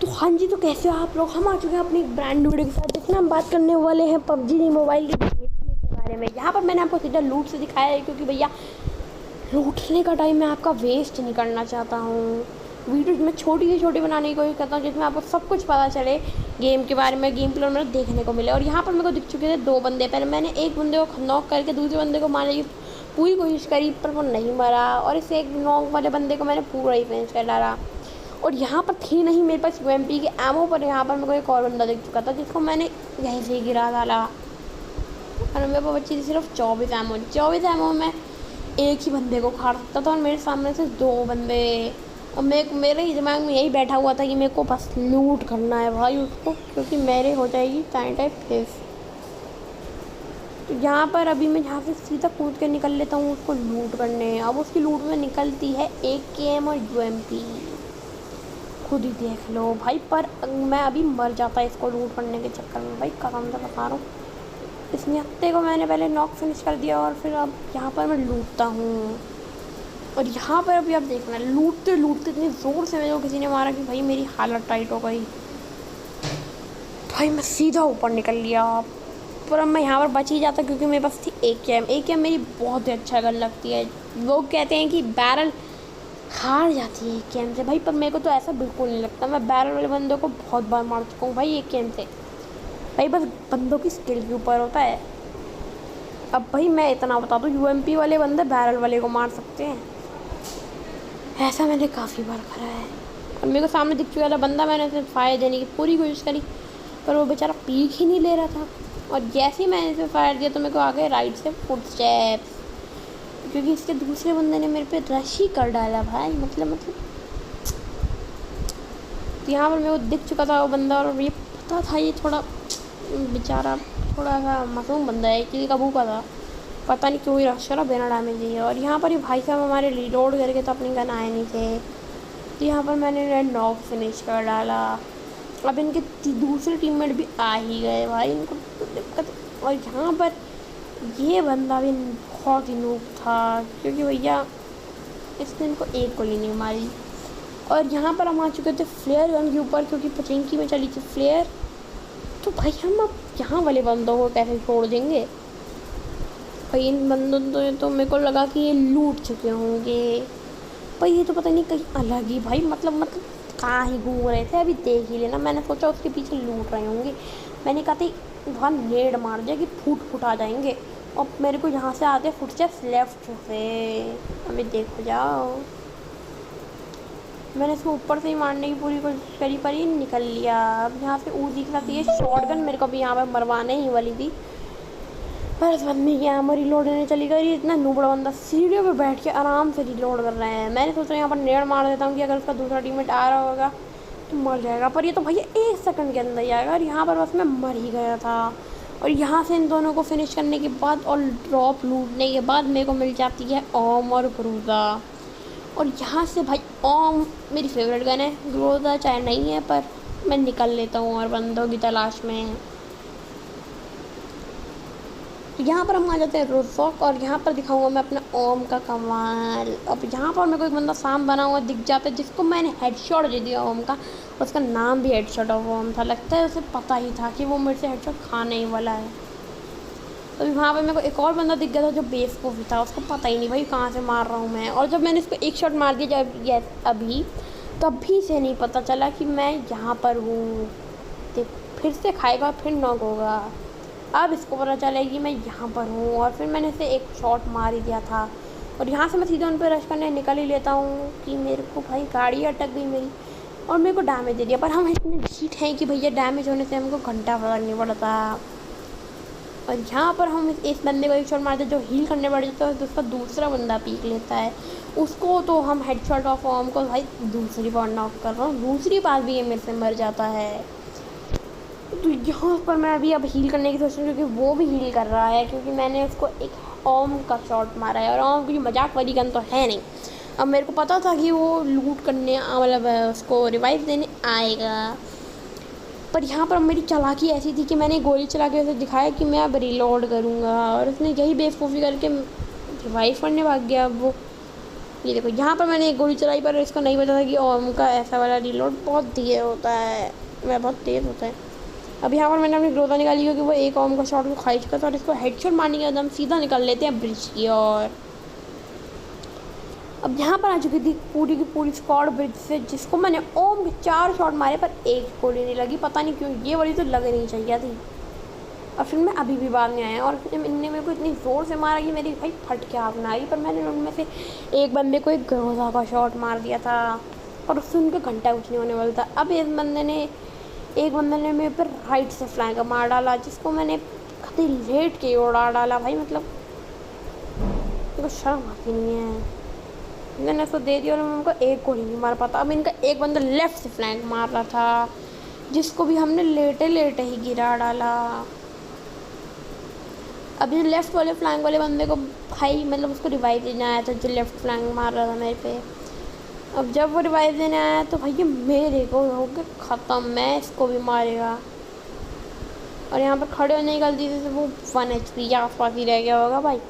तो हाँ जी, तो कैसे हो आप लोग। हम आ चुके हैं अपनी ब्रांड वीडियो के साथ, जिसमें हम बात करने वाले हैं पबजी मोबाइल के बारे में। यहाँ पर मैंने आपको सीधा लूट से दिखाया है, क्योंकि भैया लूटने का टाइम मैं आपका वेस्ट नहीं करना चाहता हूँ। वीडियो मैं छोटी से छोटी बनाने की कोशिश करता हूँ, जिसमें आपको सब कुछ पता चले गेम के बारे में, गेम प्ले में देखने को मिले। और यहाँ पर मेरे को दिख चुके थे 2 बंदे। पहले मैंने एक बंदे को नॉक करके दूसरे बंदे को मारने की पूरी कोशिश करी, पर वो नहीं मरा। और इस एक नॉक वाले बंदे को मैंने पूरा ही फिनिश कर डाला। और यहाँ पर थी नहीं मेरे पास यूएमपी के एमओ, पर यहाँ पर मेरे को एक और बंदा दिख चुका था, जिसको मैंने यहीं से गिरा डाला। और मेरे पास बची थी सिर्फ 24 एमओ में एक ही बंदे को खाड़ सकता था, और मेरे सामने से 2 बंदे। और मेरे ही दिमाग में यही बैठा हुआ था कि मेरे को बस लूट करना है भाई उसको, क्योंकि मेरे हो जाएगी टाइम फेस। तो यहाँ पर अभी मैं यहाँ से सीधा कूद के निकल लेता हूँ उसको लूट करने। अब उसकी लूट में निकलती है AKM और यूएमपी, खुद ही देख लो भाई। पर मैं अभी मर जाता है इसको लूट करने के चक्कर में भाई, कसम से बता रहा हूँ। इस निहत्ते को मैंने पहले नॉक फिनिश कर दिया, और फिर अब यहाँ पर मैं लूटता हूँ। और यहाँ पर अभी आप देखना, लूटते लूटते इतनी ज़ोर से मेरे को किसी ने मारा कि भाई मेरी हालत टाइट हो गई भाई। मैं सीधा ऊपर निकल लिया, पर अब मैं यहाँ पर बच ही जाता, क्योंकि मेरे पास थी AKM मेरी बहुत ही अच्छा गन लगती है। लोग कहते हैं कि बैरल हार जाती है AKM से भाई, पर मेरे को तो ऐसा बिल्कुल नहीं लगता। मैं बैरल वाले बंदों को बहुत बार मार चुका हूँ भाई AKM से भाई, बस बंदों की स्किल के ऊपर होता है। अब भाई मैं इतना बता दूँ, यूएमपी वाले बंदे बैरल वाले को मार सकते हैं, ऐसा मैंने काफ़ी बार करा है। और मेरे को सामने दिख चुका था बंदा, मैंने उसे फायर देने की पूरी कोशिश करी, पर वो बेचारा पीक ही नहीं ले रहा था। और जैसे ही मैंने इसे फायर दिया तो मेरे को आ गए राइट से फुटस्टेप्स, क्योंकि इसके दूसरे बंदे ने मेरे पे रश ही कर डाला भाई। मतलब तो यहाँ पर मेरे को दिख चुका था वो बंदा, और ये पता था ये थोड़ा बेचारा थोड़ा सा मासूम बंदा है, किसी का भूखा था, पता नहीं क्यों ही रश करा बिना डैमेज दिए। और यहाँ पर ही भाई साहब हमारे रीलोड करके तो अपनी गन आए नहीं थे, तो यहाँ पर मैंने नॉक फिनिश कर डाला। अब इनके दूसरे टीममेट भी आ ही गए भाई, इनको तो दिक्कत। और यहाँ पर ये बंदा भी बहुत ही नूब था, क्योंकि भैया इसने इनको एक गोली नहीं मारी। और यहाँ पर हम आ चुके थे फ्लेयर गन के ऊपर, क्योंकि पचिंकी में चली थी फ्लेयर। तो भाई हम अब यहाँ वाले बंदों को कैसे छोड़ देंगे भाई। इन बंदों तो मेरे को लगा कि ये लूट चुके होंगे भाई, ये तो पता नहीं कहीं अलग ही भाई, मतलब कहाँ ही घूम रहे थे। अभी देख ही लेना, मैंने सोचा उसके पीछे लूट रहे होंगे। मैंने कहा था वहाँ नेड मार दिया कि फूट आ जाएंगे, और मेरे को यहाँ से आते फुटस्टेप्स लेफ्ट से। अभी देखो जाओ, मैंने इसको ऊपर से ही मारने की पूरी कोशिश करी, पर ही निकल लिया। अब यहाँ से ऊजी के साथ ये शॉटगन मेरे को भी यहाँ पर मरवाने ही वाली थी, पर इस बंदे की आम रिलोड होने चली गई। इतना नूबड़ा बंदा सीढ़ियों पे बैठ के आराम से रिलोड कर रहे हैं। मैंने सोचा यहाँ पर नेड़ मार देता हूँ कि अगर उसका दूसरा टीममेट आ रहा होगा तो मर जाएगा, पर ये तो भैया 1 सेकंड के अंदर ही आएगा। और यहाँ पर बस मैं मर ही गया था। और यहाँ से इन दोनों को फिनिश करने के बाद और ड्रॉप लूटने के बाद मेरे को मिल जाती है ओम और ग्रोजा। और यहाँ से भाई ओम मेरी फेवरेट गन है, ग्रोजा चाहे नहीं है, पर मैं निकल लेता हूँ और बंदों की तलाश में। तो यहाँ पर हम आ जाते हैं रोजॉक, और यहाँ पर दिखाऊंगा मैं अपना ओम का कमाल। अब यहाँ पर मेरे को एक बंदा साम बना हुआ दिख जाता है, जिसको मैंने हेडशॉट दे दिया ओम का। उसका नाम भी हेडशॉट ऑफ ओम था। लगता है उसे पता ही था कि वो मेरे से हेडशॉट खाने ही वाला है। तो वहाँ पर मेरे को एक और बंदा दिख गया था जो बेस को भी था, उसको पता ही नहीं भाई कहाँ से मार रहा हूँ मैं। और जब मैंने इसको एक शॉट मार दिया जब अभी, तभी से नहीं पता चला कि मैं यहाँ पर हूँ। फिर से खाएगा, फिर नॉक होगा। अब इसको पता चलेगा कि मैं यहाँ पर हूँ, और फिर मैंने इसे एक शॉट मार ही दिया था। और यहाँ से मैं सीधा उन पर रश करने निकल ही लेता हूँ कि मेरे को भाई गाड़ी अटक गई मेरी, और मेरे को डैमेज दे दिया। पर हम इतने ढीठ हैं कि भैया डैमेज होने से हमको घंटा फर्क नहीं पड़ता। और यहाँ पर हम इस बंदे को एक शॉट मारते जो हील करने पड़ जाता है, तो उसका दूसरा बंदा पीक लेता है उसको। तो हम हेडशॉट ऑफ ओम को भाई दूसरी बार नॉक कर रहा हूँ, दूसरी बार भी ये मेरे से मर जाता है। तो यहाँ पर मैं अभी अब हील करने की सोच रही हूँ, क्योंकि वो भी हील कर रहा है, क्योंकि मैंने उसको एक ओम का शॉट मारा है। और ओम की मजाक वाली गन तो है नहीं। अब मेरे को पता था कि वो लूट करने मतलब उसको रिवाइव देने आएगा, पर यहाँ पर मेरी चालाकी ऐसी थी कि मैंने गोली चला के उसे दिखाया कि मैं अब रिलोड करूँगा, और उसने यही बेवकूफ़ी करके रिवाइव करने भाग गया। अब वो ये देखो यहाँ पर मैंने एक गोली चलाई, पर इसको नहीं पता था कि ओम का ऐसा वाला रिलोड बहुत धीरे होता है, वह बहुत तेज़ होता है। अब यहाँ पर मैंने अपनी ग्रोथा निकाली क्योंकि वो एक ओम का शॉट को खा चुका था और इसको हेडशॉट मारने के बाद हम सीधा निकल लेते हैं ब्रिज की ओर। अब यहाँ पर आ चुकी थी पूरी की पूरी स्क्वाड ब्रिज से, जिसको मैंने ओम के 4 शॉट मारे पर एक गोली नहीं लगी। पता नहीं क्यों, ये वाली तो लग नहीं चाहिए थी। और फिर मैं अभी भी बाद में आया और इनने मेरे को इतनी ज़ोर से मारा कि मेरी भाई फट के आग ना आई। पर मैंने उनमें से एक बंदे को एक ग्रोजा का शॉट मार दिया था और उससे उनका घंटा कुछ नहीं होने वाला था। अब एक बंदे ने मेरे पर राइट से फ्लैंक मार डाला, जिसको मैंने कभी लेट के उड़ा डाला। भाई मतलब मेरे को शर्म आती नहीं है। मैंने उसको दे दिया और मैं उनको एक गोली नहीं मार पाता। अब इनका एक बंदा लेफ़्ट से फ्लैंक मार रहा था, जिसको भी हमने लेटे लेटे ही गिरा डाला। अब ये लेफ़्ट वाले फ्लैंक वाले बंदे को भाई मतलब उसको रिवाइव देने आया था, जो लेफ़्ट फ्लैंक मार रहा था मेरे पे। अब जब वो रिवाइव देने आया तो भाई ये मेरे को हो गया ख़त्म, मैं इसको भी मारेगा। और यहाँ पर खड़े होने की गलती से वो 1 HP के आसपास ही रह गया होगा भाई।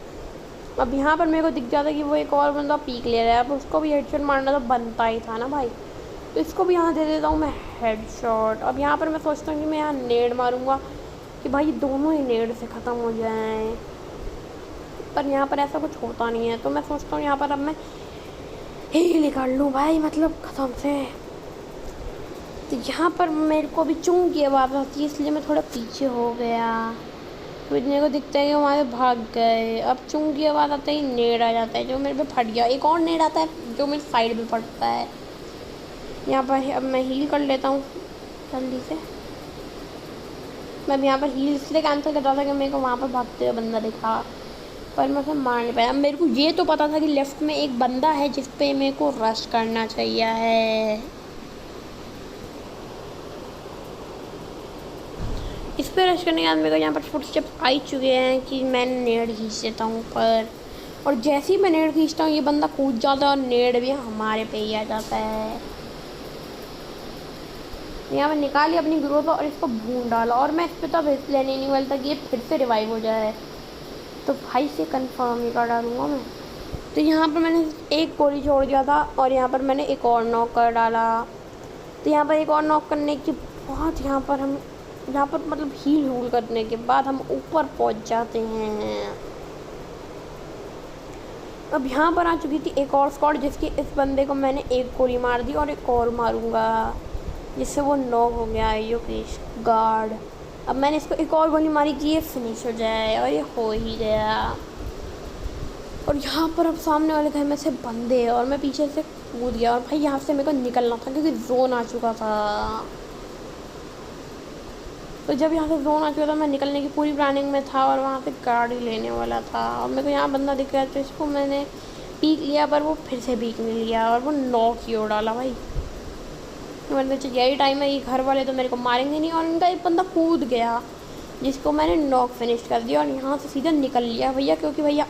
अब यहाँ पर मेरे को दिख जाता कि वो एक और बंदा पीक ले रहा है, अब उसको भी हेडशॉट मारना तो बनता ही था ना भाई, तो इसको भी यहाँ दे देता हूँ मैं हेडशॉट। अब यहाँ पर मैं सोचता हूँ कि मैं यहाँ नेड मारूँगा कि भाई दोनों ही नेड से ख़त्म हो जाएं, पर यहाँ पर ऐसा कुछ होता नहीं है। तो मैं सोचता हूँ यहाँ पर अब मैं हील कर लूँ भाई, मतलब ख़त्म से। तो यहाँ पर मेरे को अभी चूं की आवाज़ आती है, इसलिए मैं थोड़ा पीछे हो गया। तो इतने को दिखता है कि हमारे भाग गए। अब चूं की आवाज़ आते ही नेड आ जाता है जो मेरे पे फट गया। एक और नेड आता है जो मेरे साइड में फटता है। यहाँ पर अब मैं हील कर लेता हूँ जल्दी से। मैं यहाँ पर हील इसलिए कैंसिल कर रहा था कि मेरे को वहाँ पर भागते हुए बंदा दिखा, पर मैं उसे मार नहीं पाया। मेरे को ये तो पता था कि लेफ़्ट में एक बंदा है जिस पे मेरे को रश करना चाहिए है। इस पर रश करने के बाद मेरे को यहाँ पर फुटस्टेप्स आ चुके हैं कि मैं नेड खींच देता हूँ ऊपर, और जैसे ही मैं नेड खींचता हूँ ये बंदा कूद जाता है और नेड भी हमारे पे ही आ जाता है। यहाँ पर निकाली अपनी ग्रोथ और इसको भून डाला, और मैं इस पर तब रिस्क लेने नहीं वाला था कि ये फिर से रिवाइव हो जाए, तो भाई से कंफर्म ही कर डालूँगा मैं। तो यहाँ पर मैंने एक गोली छोड़ दिया था और यहाँ पर मैंने एक और नॉक कर डाला। तो यहाँ पर एक और नॉक करने के बाद यहाँ पर मतलब हील करने के बाद हम ऊपर पहुँच जाते हैं। अब यहाँ पर आ चुकी थी एक और स्क्वाड, जिसकी इस बंदे को मैंने एक गोली मार दी और एक और मारूंगा, जिससे वो नॉक हो गया है योगेश गार्ड। अब मैंने इसको एक और गोली मारी कि ये फिनिश हो जाए, और ये हो ही गया। और यहाँ पर अब सामने वाले घर में से बंदे हैं और मैं पीछे से कूद गया, और भाई यहाँ से मेरे को निकलना था क्योंकि जोन आ चुका था। तो जब यहाँ से जोन आ चुका था मैं निकलने की पूरी प्लानिंग में था और वहाँ से गाड़ी लेने वाला था, और मेरे को यहाँ बंदा दिख गया तो इसको मैंने पीक लिया, पर वो फिर से पीक नहीं लिया और वो नॉक ही हो डाला भाई। मतलब यही टाइम है, ये घर वाले तो मेरे को मारेंगे नहीं, और इनका एक बंदा कूद गया जिसको मैंने नॉक फिनिश कर दिया और यहाँ से सीधा निकल लिया भैया, क्योंकि भैया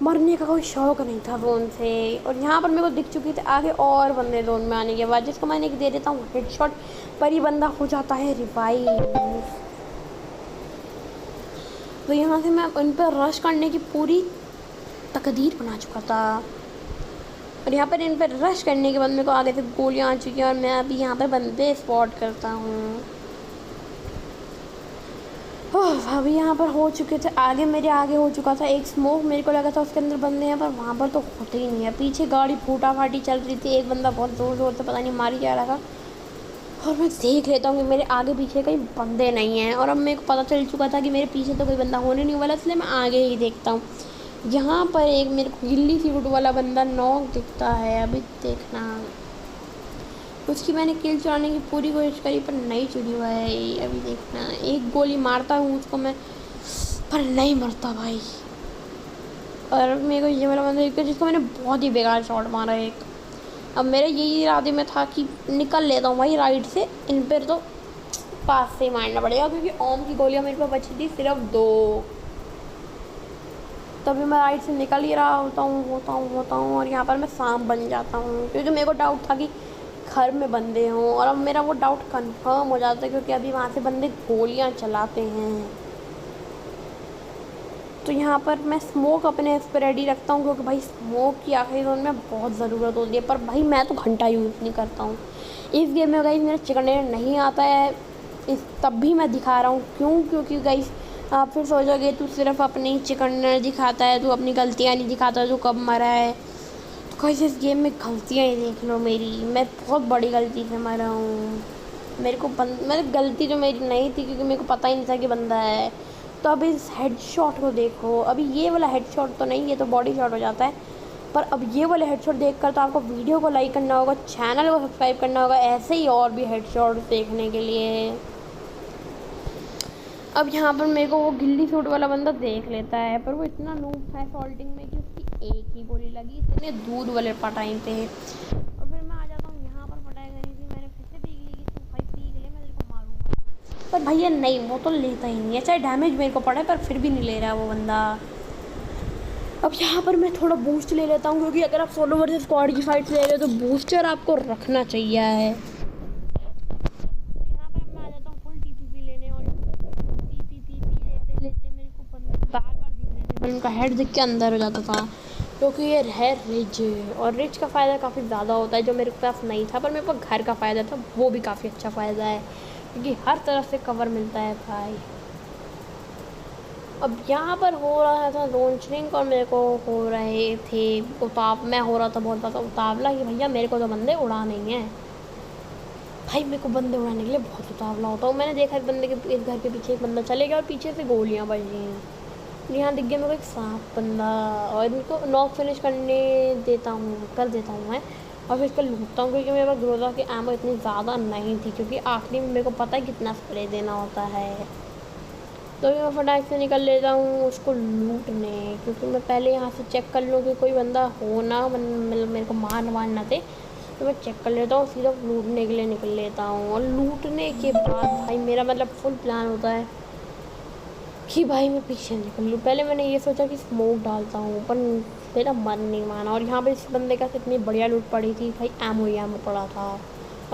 मरने का कोई शौक़ नहीं था जोन से। और यहाँ पर मेरे को दिख चुकी थी आगे और बंदे जोन में आने के बाद, जिसको मैंने दे देता हूँ हेडशॉट, पर ही बंदा हो जाता है रिवाइव। तो यहाँ से मैं उन पर रश करने की पूरी तकदीर बना चुका था, और यहाँ पर इन पर रश करने के बाद मेरे को आगे से गोलियाँ आ चुकी हैं और मैं अभी यहाँ पर बंदे स्पॉट करता हूँ। अभी यहाँ पर हो चुके थे मेरे आगे हो चुका था एक स्मोक, मेरे को लगा था उसके अंदर बंदे हैं, पर वहाँ पर तो होते ही नहीं है। पीछे गाड़ी फूटाफाटी चल रही थी, एक बंदा बहुत ज़ोर ज़ोर से पता नहीं मारी जा रहा था, और मैं देख लेता हूँ कि मेरे आगे पीछे कहीं बंदे नहीं हैं। और अब मेरे को पता चल चुका था कि मेरे पीछे तो कोई बंदा होने नहीं वाला, इसलिए मैं आगे ही देखता हूँ। यहाँ पर एक मेरे को गिल्ली सी फुट वाला बंदा नॉक दिखता है, अभी देखना। उसकी मैंने किल चुराने की पूरी कोशिश करी पर नहीं चुरी भाई, अभी देखना। एक गोली मारता हूँ उसको मैं, पर नहीं मरता भाई। और मेरे को ये वाला बंदा जिसको मैंने बहुत ही बेकार शॉट मारा एक। अब मेरे यही इरादे में था कि निकल लेता हूँ भाई राइट से, इन पर तो पास से ही मारना पड़ेगा, क्योंकि ओम की गोलियाँ मेरे पास बची थी सिर्फ 2। तभी मैं राइट से निकल ही रहा होता हूँ और यहाँ पर मैं सांप बन जाता हूँ, क्योंकि मेरे को डाउट था कि घर में बंदे हों, और अब मेरा वो डाउट कंफर्म हो जाता है क्योंकि अभी वहाँ से बंदे गोलियाँ चलाते हैं। तो यहाँ पर मैं स्मोक अपने इस पर रेडी रखता हूँ, क्योंकि भाई स्मोक की आखिरी जोन में बहुत ज़रूरत होती है। पर भाई मैं तो घंटा यूज़ नहीं करता हूँ इस गेम में। गाइस मेरा चिकन डिनर नहीं आता है तब भी मैं दिखा रहा हूँ। क्यों? क्योंकि गाइस आप फिर सोचोगे तू सिर्फ अपनी चिकन डिनर दिखाता है, तू अपनी गलतियाँ नहीं दिखाता, तू कब मरा है। तो गाइस इस गेम में गलतियाँ ही देख लो मेरी, मैं बहुत बड़ी गलती से मरा हूँ। मेरे को मतलब गलती जो मेरी नहीं थी, क्योंकि मेरे को पता ही नहीं था कि बंदा है। तो अब इस हेडशॉट को देखो, अभी ये वाला हेडशॉट तो नहीं, ये तो बॉडी शॉट हो जाता है। पर अब ये वाले हेडशॉट देखकर तो आपको वीडियो को लाइक करना होगा, चैनल को सब्सक्राइब करना होगा, ऐसे ही और भी हेडशॉट देखने के लिए। अब यहाँ पर मेरे को वो गिल्ली सूट वाला बंदा देख लेता है, पर वो इतना नूब था सॉल्टिंग में कि उसकी एक ही गोली लगी इतने दूर वाले पटाई पे। और फिर मैं आ जाता हूँ यहाँ पर, पटाई करी थी मैंने, फिर से पीक ली कि तू भाई पीक ले, मैं तेरे को मारूंगा। पर भैया नहीं, वो तो लेता ही नहीं है, चाहे डैमेज मेरे को पड़े पर फिर भी नहीं ले रहा वो बंदा। अब यहाँ पर मैं थोड़ा बूस्ट ले लेता हूँ, क्योंकि अगर आप सोलो वर्सेस स्क्वाड की फाइट ले रहे हो तो बूस्टर आपको रखना चाहिए है। यहाँ पर मैं आ जाता हूँ फुल टीपीपी लेने, और लेते लेते मेरे को बार बार दिख रहे थे, पर उनका हेड दिख के अंदर हो जाता था। क्योंकि ये है रिच, और रिच का फ़ायदा काफ़ी ज़्यादा होता है जो मेरे पास नहीं था। पर मेरे पास घर का फ़ायदा था, वो भी काफ़ी अच्छा फ़ायदा है, क्योंकि हर तरफ से कवर मिलता है भाई। अब यहाँ पर हो रहा था लॉन्चिंग, और मेरे को हो रहे थे मैं हो रहा था बहुत ज़्यादा उतावला कि भैया मेरे को तो बंदे उड़ा नहीं है। भाई मेरे को बंदे उड़ाने के लिए बहुत उतावला होता हूँ। मैंने देखा इस घर के पीछे एक बंदा चले गया और पीछे से गोलियाँ बज रही हैं। यहाँ दिख गया मेरे को एक सांप बंदा, और इनको नॉक फिनिश कर देता हूँ मैं, और फिर इसको लूटता हूँ, क्योंकि मेरे पास ग्रोजा की एमो इतनी ज़्यादा नहीं थी, क्योंकि आखिरी में मेरे को पता है कितना स्प्रे देना होता है। तो मैं फटाक से निकल लेता हूँ उसको लूटने, क्योंकि मैं पहले यहाँ से चेक कर लूँ कि कोई बंदा हो ना, मतलब मेरे को मार ना दे। तो मैं चेक कर लेता हूँ, सीधा लूटने के लिए निकल लेता हूँ। और लूटने के बाद भाई मेरा मतलब फुल प्लान होता है कि भाई मैं पीछे निकल लूँ। पहले मैंने ये सोचा कि स्मोक डालता हूँ, पर मेरा मन नहीं माना। और यहाँ पर इस बंदे का इतनी बढ़िया लूट पड़ी थी भाई, एमो पड़ा था।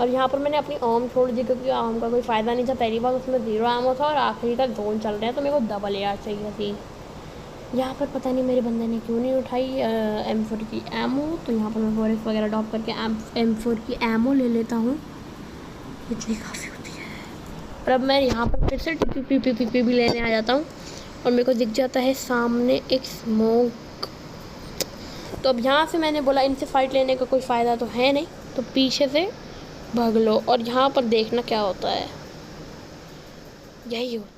और यहाँ पर मैंने अपनी आर्म छोड़ दी, क्योंकि आर्म का कोई फ़ायदा नहीं था। पहली बार उसमें 0 एमो था, और आखिरी तक जोन चल रहे हैं, तो मेरे को डबल एआर चाहिए थी। यहाँ पर पता नहीं मेरे बंदे ने क्यों नहीं उठाई M4 की एमो। तो यहाँ पर मैं फॉरेस्ट वगैरह ड्रॉप करके M4 की एमो ले लेता हूँ, इतनी काफ़ी होती है। और अब मैं यहाँ पर फिर से टीपी भी लेने आ जाता हूँ, और मेरे को दिख जाता है सामने एक स्मोक। तो अब यहाँ से मैंने बोला इनसे फ़ाइट लेने का कोई फ़ायदा तो है नहीं, तो पीछे से भाग लो, और यहाँ पर देखना क्या होता है, यही होता है।